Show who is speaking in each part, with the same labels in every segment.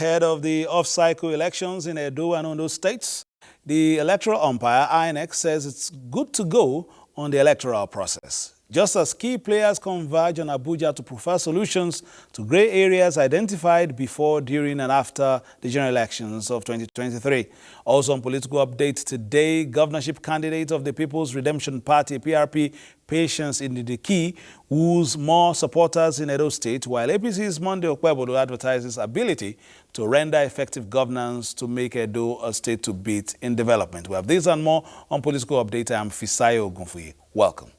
Speaker 1: Ahead of the off-cycle elections in Edo and Ondo states, the electoral umpire, INEC, says it's good to go on the electoral process. Just as key players converge on Abuja to prefer solutions to grey areas identified before, during and after the general elections of 2023. Also on political updates today, governorship candidate of the People's Redemption Party, PRP, Patience Indidiki, woos more supporters in Edo State, while APC's Monday Okwebodo advertises ability to render effective governance to make Edo a state to beat in development. We have this and more on political update. I am Fisayo Ogunfuyi. Welcome.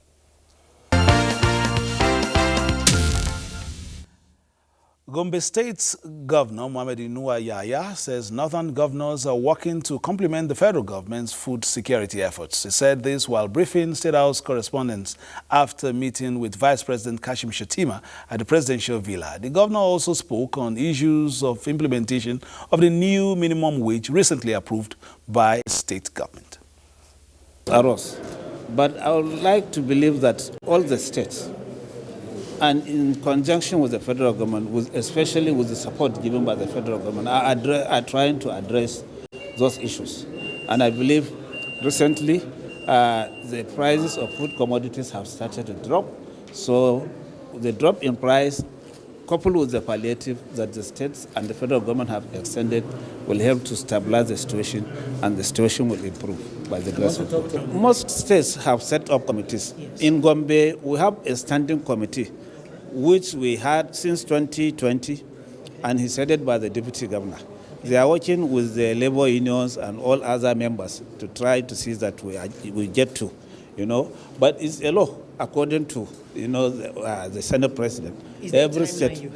Speaker 1: Gombe State's Governor Mohammed Inuwa Yahya says northern governors are working to complement the federal government's food security efforts. He said this while briefing State House correspondents after meeting with Vice President Kashim Shettima at the presidential villa. The governor also spoke on issues of implementation of the new minimum wage recently approved by state government.
Speaker 2: But I would like to believe that all the states, and in conjunction with the federal government, especially with the support given by the federal government, are trying to address those issues. And I believe recently the prices of food commodities have started to drop. So the drop in price, coupled with the palliative that the states and the federal government have extended, will help to stabilize the situation, and the situation will improve by the grace of God. Most states have set up committees. Yes. In Gombe, we have a standing committee, which we had since 2020, and is headed by the deputy governor. They are working with the labor unions and all other members to try to see that we get to, but it's a law according to, the Senate president. Every state,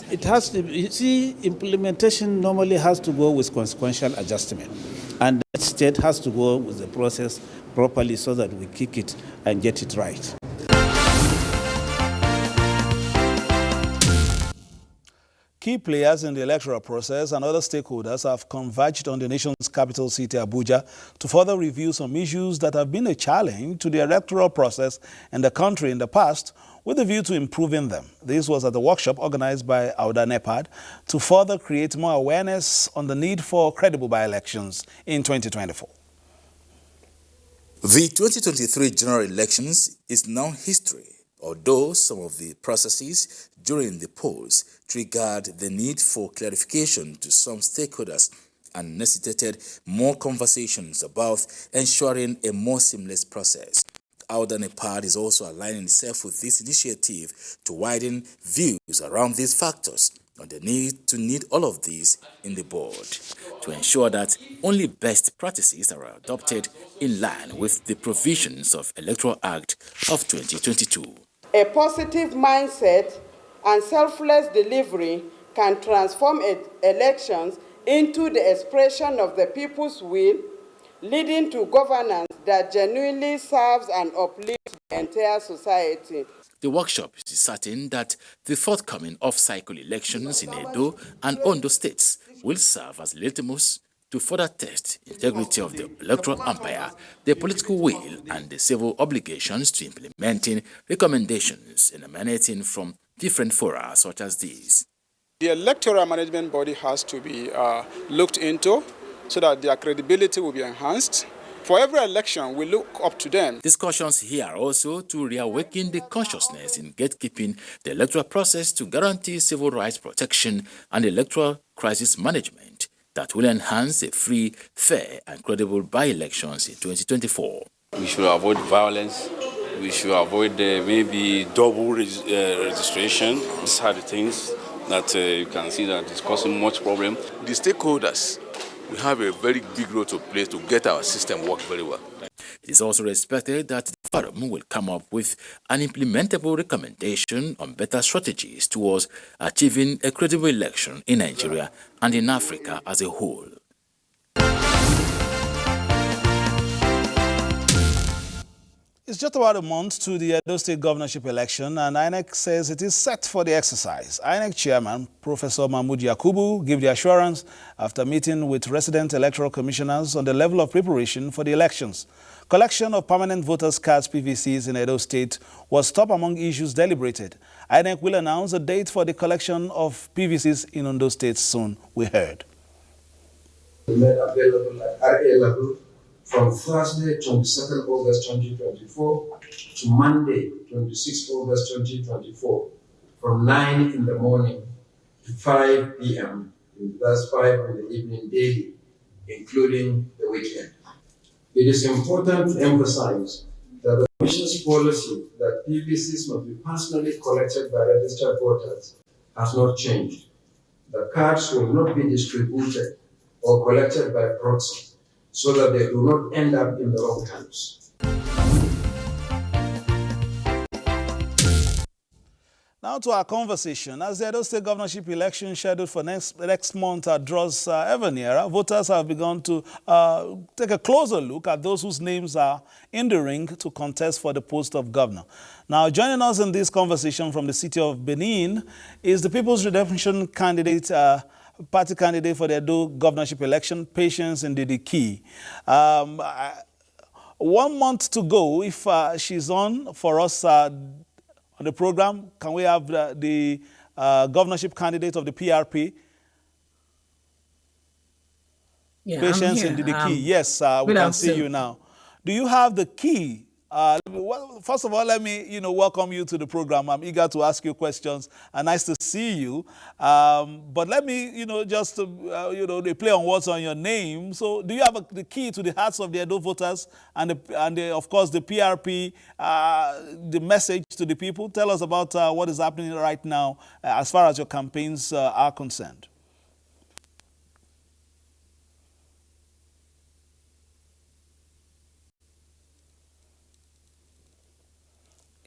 Speaker 2: it has to be, implementation normally has to go with consequential adjustment, and that state has to go with the process properly so that we kick it and get it right.
Speaker 1: Key players in the electoral process and other stakeholders have converged on the nation's capital city, Abuja, to further review some issues that have been a challenge to the electoral process in the country in the past, with a view to improving them. This was at the workshop organized by Auda NEPAD to further create more awareness on the need for credible by-elections in 2024.
Speaker 3: The 2023 general elections is now history, although some of the processes during the polls triggered the need for clarification to some stakeholders and necessitated more conversations about ensuring a more seamless process. Auda NEPAD is also aligning itself with this initiative to widen views around these factors on the need all of these in the board to ensure that only best practices are adopted in line with the provisions of Electoral Act of 2022.
Speaker 4: A positive mindset and selfless delivery can transform elections into the expression of the people's will, leading to governance that genuinely serves and uplifts the entire society.
Speaker 3: The workshop is certain that the forthcoming off-cycle elections in Edo and Ondo states will serve as litmus to further test integrity of the electoral umpire, the political will, and the civil obligations to implementing recommendations emanating from different fora such as these.
Speaker 5: The electoral management body has to be looked into so that their credibility will be enhanced. For every election, we look up to them.
Speaker 3: Discussions here are also to reawaken the consciousness in gatekeeping the electoral process to guarantee civil rights protection and electoral crisis management that will enhance a free, fair, and credible by-elections in 2024.
Speaker 6: We should avoid violence. We should avoid maybe double registration. These are the things that you can see that is causing much problem.
Speaker 7: The stakeholders, we have a very big role to play to get our system work very well.
Speaker 3: It is also expected that the forum will come up with an implementable recommendation on better strategies towards achieving a credible election in Nigeria and in Africa as a whole.
Speaker 1: It's just about a month to the Edo State governorship election, and INEC says it is set for the exercise. INEC chairman, Professor Mahmoud Yakubu, gave the assurance after meeting with resident electoral commissioners on the level of preparation for the elections. Collection of permanent voters' cards (PVCs) in Edo State was top among issues deliberated. INEC will announce a date for the collection of PVCs in Ondo State soon, we heard.
Speaker 8: Made available at RA level from Thursday, 22nd August 2024 to Monday, 26th August 2024, from 9 in the morning to 5 p.m., that's 5 in the evening daily, including the weekend. It is important to emphasize that the Commission's policy that PVCs must be personally collected by registered voters has not changed. The cards will not be distributed or collected by proxy so that they do not end up in the wrong hands.
Speaker 1: Now to our conversation. As the Edo State governorship election scheduled for next month draws ever nearer, voters have begun to take a closer look at those whose names are in the ring to contest for the post of governor. Now, joining us in this conversation from the city of Benin is the People's Redemption candidate, party candidate for the Edo governorship election, Patience Ndidi. 1 month to go. If she's on for us on the program, can we have the governorship candidate of the PRP?
Speaker 9: Yeah,
Speaker 1: Patience Ndidi. Yes, we can see you now. Do you have the key? Well, first of all, let me, welcome you to the program. I'm eager to ask you questions. Nice to see you. But let me, just, they play on words on your name. So, do you have the key to the hearts of the Edo voters and of course, the PRP, the message to the people? Tell us about what is happening right now as far as your campaigns are concerned.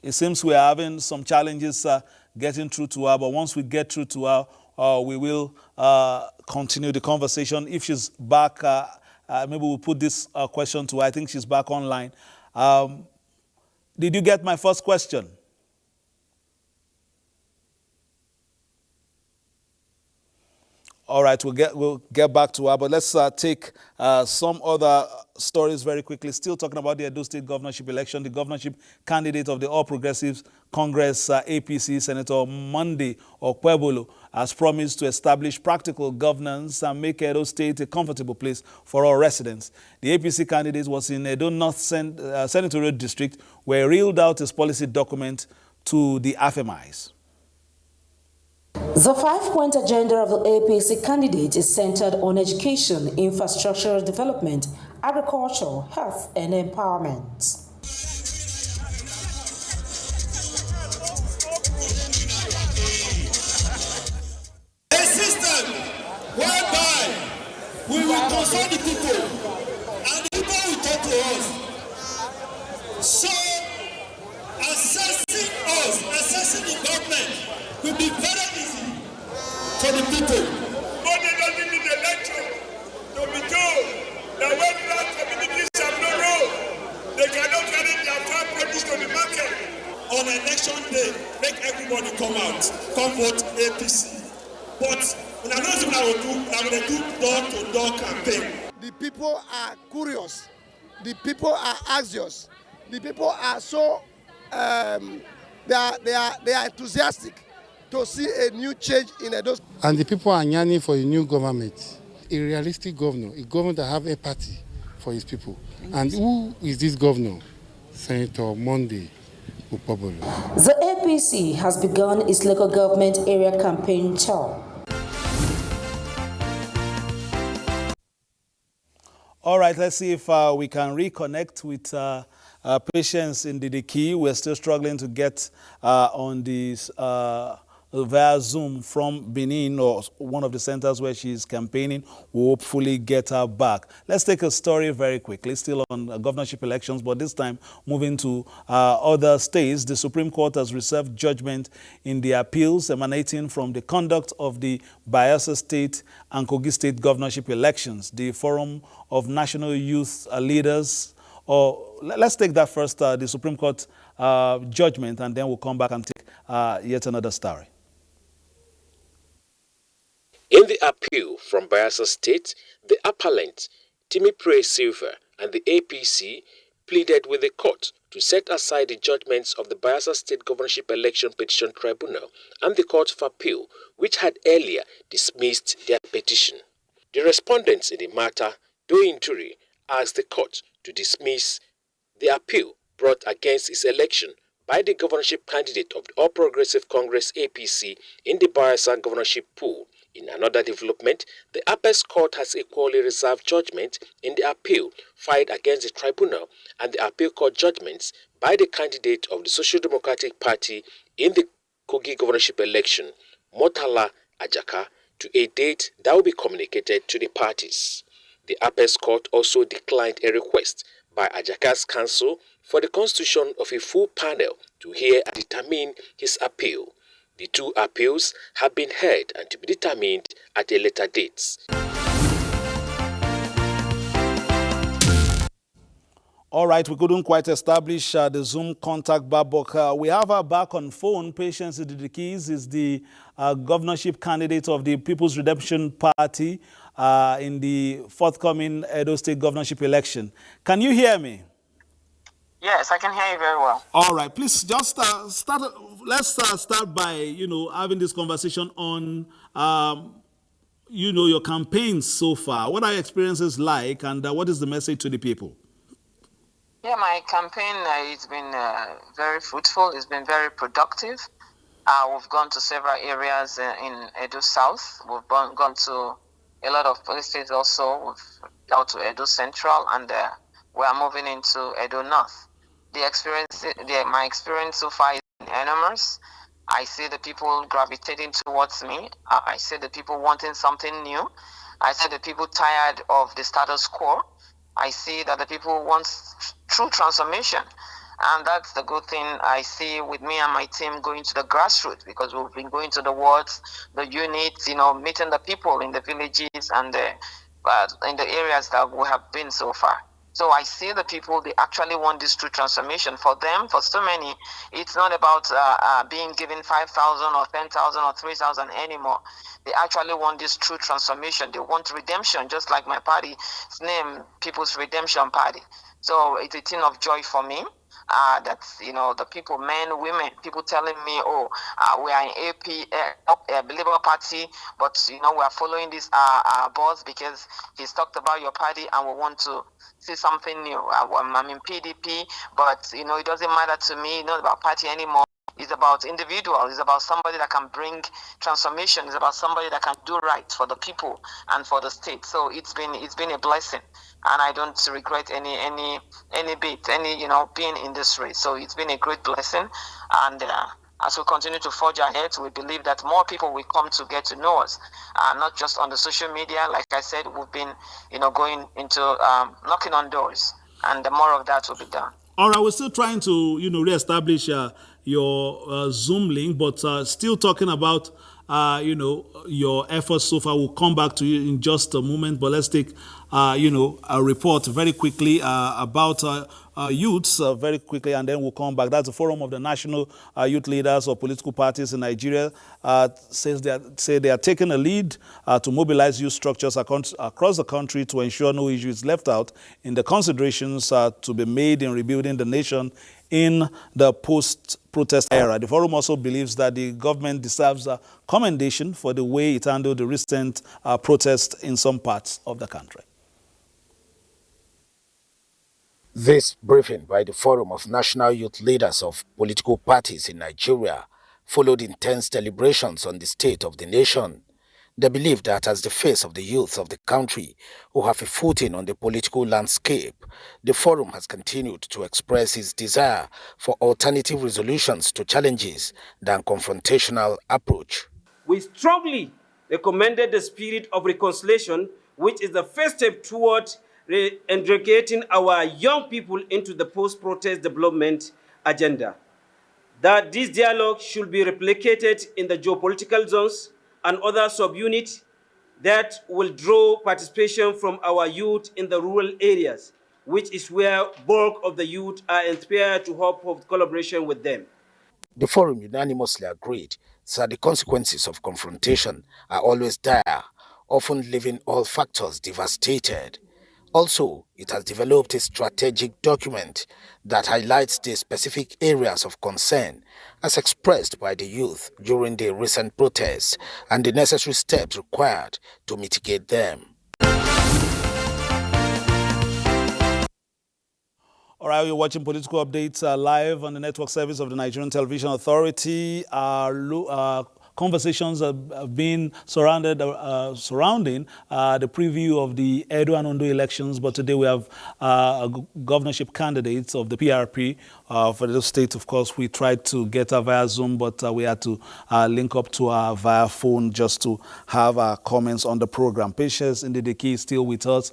Speaker 1: It seems we're having some challenges getting through to her, but once we get through to her, we will continue the conversation. If she's back, maybe we'll put this question to her. I think she's back online. Did you get my first question? All right, we'll get back to her, but let's take some other stories very quickly. Still talking about the Edo State governorship election. The governorship candidate of the All Progressives Congress, APC, Senator Monday Okpebolo, has promised to establish practical governance and make Edo State a comfortable place for all residents. The APC candidate was in Edo North Senatorial District, where he reeled out his policy document to the AFMIs.
Speaker 9: The 5-point agenda of the APC candidate is centered on education, infrastructural development, agriculture, health, and empowerment.
Speaker 10: A system whereby we will consult the people and the people will talk to us. So, assessing the government will be very easy for the people. But they don't need the election to be told that when black communities have no road, they cannot carry their farm produce to the market. On election day, make everybody come out, come vote APC. But when I know what I will do door-to-door campaign.
Speaker 11: The people are curious. The people are anxious. The people are so they are enthusiastic to see a new change in Edo.
Speaker 12: And the people are yearning for a new government, a realistic governor, a governor that have empathy for his people. And who is this governor? Senator Monday Okpebolo.
Speaker 9: The APC has begun its local government area campaign tour.
Speaker 1: All right, let's see if we can reconnect with Patience Ndidi. We're still struggling to get on this via Zoom from Benin, or one of the centers where she's campaigning. We'll hopefully get her back. Let's take a story very quickly, still on governorship elections, but this time moving to other states. The Supreme Court has reserved judgment in the appeals emanating from the conduct of the Bayelsa State and Kogi State governorship elections. The Forum of National Youth Leaders, or let's take that first, the Supreme Court judgment, and then we'll come back and take yet another story.
Speaker 13: In the appeal from Bayelsa State, the appellant, Timmy Silva, and the APC pleaded with the court to set aside the judgments of the Bayelsa State Governorship Election Petition Tribunal and the Court of Appeal, which had earlier dismissed their petition. The respondents in the matter, though in jury, asked the court to dismiss the appeal brought against its election by the governorship candidate of the All Progressive Congress APC in the Bayelsa governorship pool. In another development, the Apex Court has equally reserved judgment in the appeal filed against the tribunal and the appeal court judgments by the candidate of the Social Democratic Party in the Kogi governorship election, Murtala Ajaka, to a date that will be communicated to the parties. The Apex Court also declined a request by Ajaka's counsel for the constitution of a full panel to hear and determine his appeal. The two appeals have been heard and to be determined at a later date.
Speaker 1: All right, we couldn't quite establish the Zoom contact back, but we have her back on phone. Patience Ididikis is the governorship candidate of the People's Redemption Party in the forthcoming Edo State governorship election. Can you hear me?
Speaker 14: Yes, I can hear you very well.
Speaker 1: All right, please just let's start by, having this conversation on, your campaigns so far. What are your experiences like, and what is the message to the people?
Speaker 14: Yeah, my campaign it's been very fruitful. It's been very productive. We've gone to several areas in Edo South. We've gone to a lot of places also. We've gone to Edo Central, and we are moving into Edo North. My experience so far is enormous. I see the people gravitating towards me. I see the people wanting something new. I see the people tired of the status quo. I see that the people want true transformation. And that's the good thing I see with me and my team going to the grassroots, because we've been going to the wards, the units, meeting the people in the villages and in the areas that we have been so far. So I see the people, they actually want this true transformation. For them, for so many, it's not about being given 5,000 or 10,000 or 3,000 anymore. They actually want this true transformation. They want redemption, just like my party's name, People's Redemption Party. So it's a thing of joy for me. That's, the people, men, women, people telling me, we are in a Labour Party, but, we are following this boss because he's talked about your party and we want to see something new. I'm in PDP, but, it doesn't matter to me. It's not about party anymore. It's about individuals. It's about somebody that can bring transformation. It's about somebody that can do right for the people and for the state. So it's been a blessing, and I don't regret any bit, being in this race. So it's been a great blessing, and as we continue to forge ahead, we believe that more people will come to get to know us, not just on the social media. Like I said, we've been, going into knocking on doors, and more of that will be done.
Speaker 1: All right, we're still trying to, reestablish your Zoom link, but still talking about, your efforts so far. We'll come back to you in just a moment, but let's take, a report very quickly about youths very quickly, and then we'll come back. That's the Forum of the National Youth Leaders of Political Parties in Nigeria. Say they are taking a lead to mobilize youth structures across the country to ensure no issue is left out in the considerations to be made in rebuilding the nation in the post-protest era. The forum also believes that the government deserves a commendation for the way it handled the recent protests in some parts of the country.
Speaker 15: This briefing by the Forum of National Youth Leaders of Political Parties in Nigeria followed intense deliberations on the state of the nation. They believe that as the face of the youth of the country who have a footing on the political landscape, the forum has continued to express its desire for alternative resolutions to challenges than confrontational approach.
Speaker 16: We strongly recommended the spirit of reconciliation, which is the first step toward reintegrating our young people into the post-protest development agenda. That this dialogue should be replicated in the geopolitical zones and other subunits that will draw participation from our youth in the rural areas, which is where bulk of the youth are inspired to hope of collaboration with them.
Speaker 15: The forum unanimously agreed that the consequences of confrontation are always dire, often leaving all factors devastated. Also, it has developed a strategic document that highlights the specific areas of concern as expressed by the youth during the recent protests and the necessary steps required to mitigate them.
Speaker 1: All right, you're watching political updates live on the network service of the Nigerian Television Authority. Conversations have been surrounding the preview of the Edo and Ondo elections, but today we have governorship candidates of the PRP for those states. Of course, we tried to get her via Zoom, but we had to link up to her via phone just to have our comments on the program. Patience Ndidiki is still with us.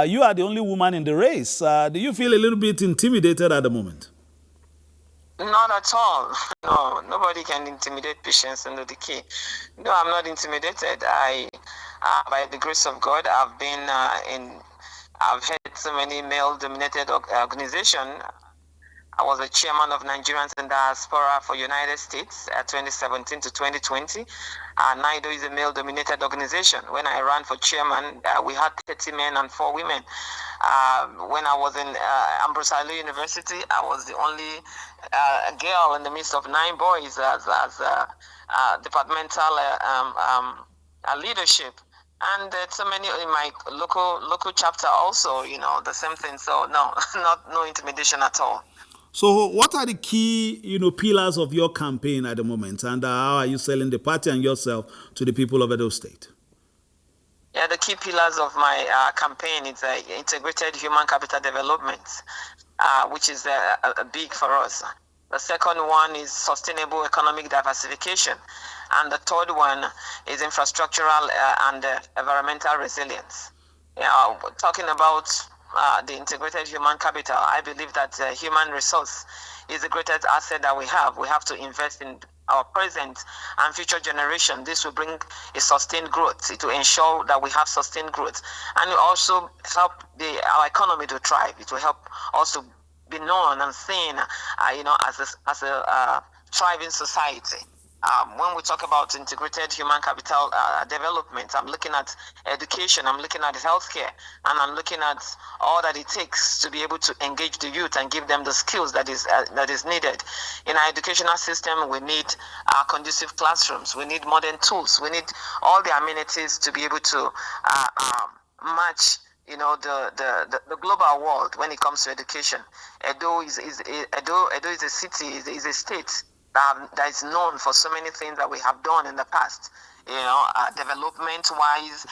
Speaker 1: You are the only woman in the race. Do you feel a little bit intimidated at the moment?
Speaker 14: Not at all. No, nobody can intimidate Patience Ndidiki. No, I'm not intimidated. By the grace of God, I've had so many male-dominated organizations. I was a chairman of Nigerians in Diaspora for United States 2017 to 2020. NIDO is a male-dominated organization. When I ran for chairman, we had 30 men and 4 women. When I was in Ambrose University, I was the only girl in the midst of 9 boys as departmental leadership. And so many in my local chapter also, the same thing. So no, no intimidation at all.
Speaker 1: So what are the key, pillars of your campaign at the moment, and how are you selling the party and yourself to the people of Edo State?
Speaker 14: Yeah, the key pillars of my campaign is integrated human capital development, which is big for us. The second one is sustainable economic diversification, and the third one is infrastructural and environmental resilience. Talking about the integrated human capital, I believe that human resource is the greatest asset that we have. We have to invest in our present and future generation. This will bring a sustained growth. It will ensure that we have sustained growth, and will also help our economy to thrive. It will help also be known and seen, as a thriving society. When we talk about integrated human capital development, I'm looking at education, I'm looking at healthcare, and I'm looking at all that it takes to be able to engage the youth and give them the skills that is needed. In our educational system, we need conducive classrooms, we need modern tools, we need all the amenities to be able to match the global world when it comes to education. Edo is a city, is a state that is known for so many things that we have done in the past, development-wise,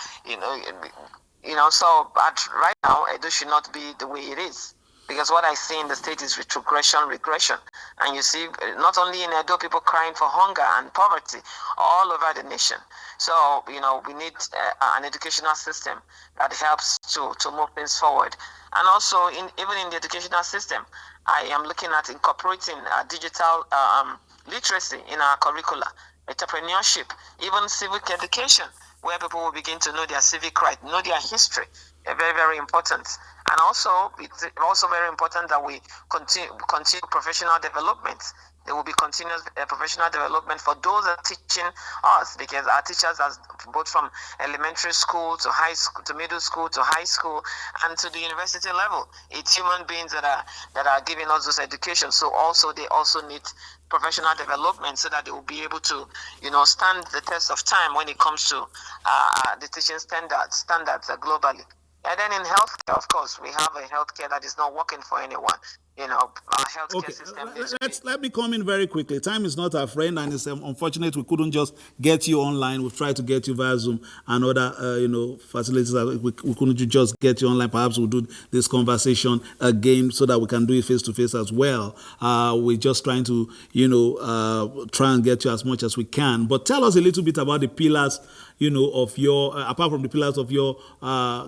Speaker 14: So right now, Edo should not be the way it is, because what I see in the state is regression, and you see not only in Edo people crying for hunger and poverty all over the nation. So we need an educational system that helps to move things forward, and also even in the educational system, I am looking at incorporating digital literacy in our curricula, entrepreneurship, even civic education, where people will begin to know their civic right, know their history. Very, very important. And also, it's also very important that we continue professional development. There will be continuous professional development for those that are teaching us, because our teachers are both from elementary school to high school to middle school to high school and to the university level. It's human beings that are giving us those education. So they also need professional development so that they will be able to stand the test of time when it comes to the teaching standards globally. And then in healthcare, of course, we have a healthcare that is not working for anyone. Our healthcare system is...
Speaker 1: Let me come in very quickly. Time is not our friend, and it's unfortunate we couldn't just get you online. We've tried to get you via Zoom and other, facilities. We couldn't just get you online. Perhaps we'll do this conversation again so that we can do it face-to-face as well. We're just trying to, try and get you as much as we can. But tell us a little bit about the pillars, of your, apart from the pillars of your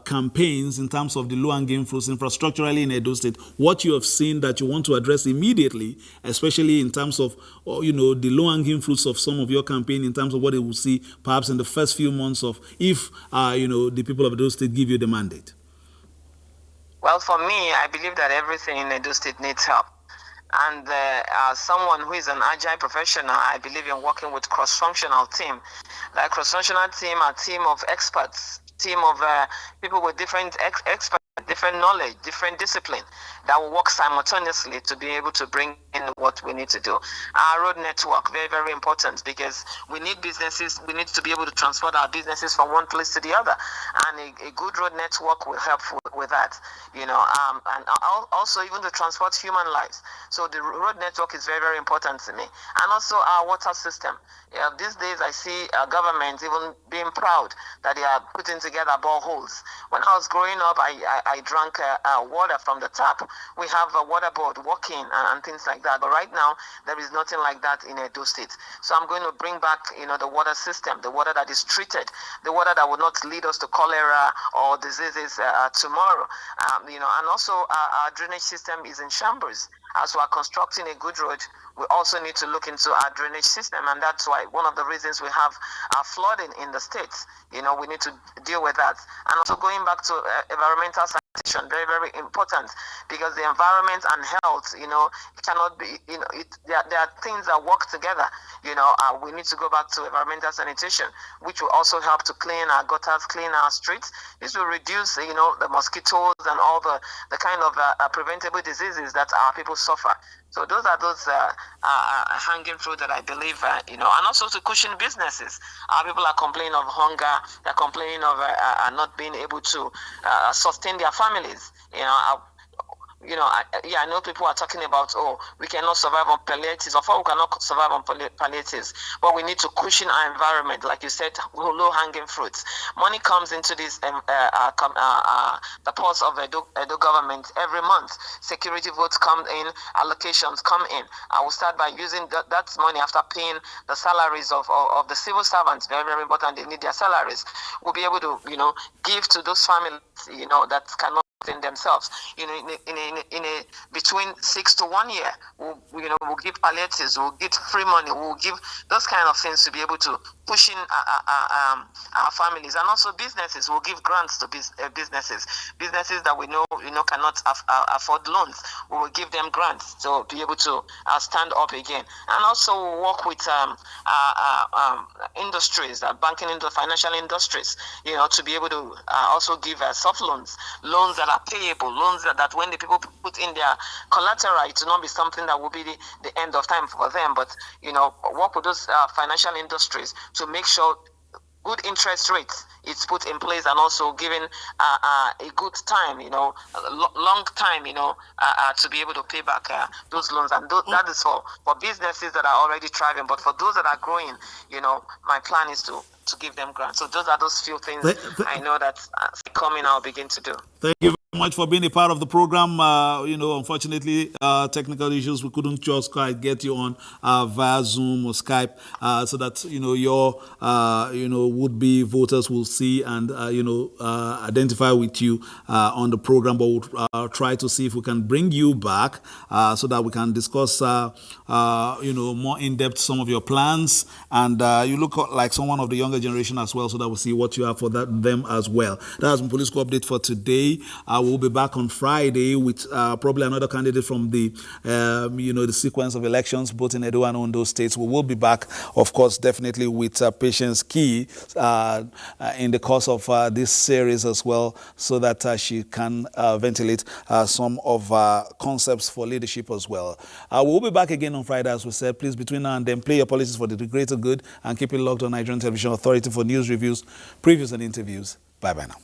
Speaker 1: campaigns in terms of the low-hanging fruits infrastructurally in Edo State, what you have seen that you want to address immediately, especially in terms of, the low-hanging fruits of some of your campaign, in terms of what they will see perhaps in the first few months of if, the people of Edo State give you the mandate.
Speaker 14: Well, for me, I believe that everything in Edo State needs help. And as someone who is an agile professional, I believe in working with cross-functional team. Like cross-functional team, a team of experts, team of people with different experts. different knowledge, different discipline that will work simultaneously to be able to bring in what we need to do. Our road network, very, very important, because we need businesses, we need to be able to transport our businesses from one place to the other. And a good road network will help with that, and also even to transport human lives. So the road network is very, very important to me. And also our water system. These days I see government even being proud that they are putting together boreholes. When I was growing up, I drank water from the tap. We have a water board working and things like that. But right now, there is nothing like that in Edo State. So I'm going to bring back, the water system, the water that is treated, the water that will not lead us to cholera or diseases tomorrow. And also our drainage system is in shambles. As we are constructing a good road, we also need to look into our drainage system, and that's why one of the reasons we have flooding in the states. We need to deal with that. And also going back to environmental sanitation, very, very important, because the environment and health, it cannot be, there are things that work together. We need to go back to environmental sanitation, which will also help to clean our gutters, clean our streets. This will reduce, the mosquitoes and all the kind of preventable diseases that our people suffer. So those are hanging fruit that I believe, and also to cushion businesses. Our people are complaining of hunger. They're complaining of not being able to sustain their families. I know people are talking about, we cannot survive on palliatives, or we cannot survive on palliatives, but we need to cushion our environment, like you said, low-hanging fruits. Money comes into this, the purse of Edo government every month. Security votes come in, allocations come in. I will start by using that money after paying the salaries of the civil servants. Very, very important. They need their salaries. We'll be able to, give to those families, that cannot in themselves, in a between 6 to 1 year, we'll give palliatives, we'll give free money, we'll give those kind of things to be able to push in our families, and also businesses. We'll give grants to businesses that we know cannot afford loans. We will give them grants to be able to stand up again, and also we'll work with industries, banking into financial industries, to be able to also give soft loans that are payable, loans that when the people put in their collateral, it will not be something that will be the end of time for them, but work with those financial industries to make sure good interest rates is put in place, and also giving a good time, long time, to be able to pay back those loans. And that is for businesses that are already thriving. But for those that are growing, my plan is to give them grants. So those are those few things I know that coming I'll begin to do.
Speaker 1: Thank you very much for being a part of the program. Unfortunately, technical issues, we couldn't just quite get you on via Zoom or Skype, so that your would-be voters will see and identify with you on the program. But we'll try to see if we can bring you back so that we can discuss more in depth some of your plans, and you look like someone of the younger generation as well, so that we'll see what you have for them as well. That has been political update for today. We'll be back on Friday with probably another candidate from the sequence of elections, both in Edo and Ondo states. We will be back, of course, definitely with Patience Key in the course of this series as well, so that she can ventilate some of concepts for leadership as well. We'll be back again on Friday, as we said. Please, between now and then, play your policies for the greater good and keep it locked on Nigerian Television Authority for news, reviews, previews, and interviews. Bye-bye now.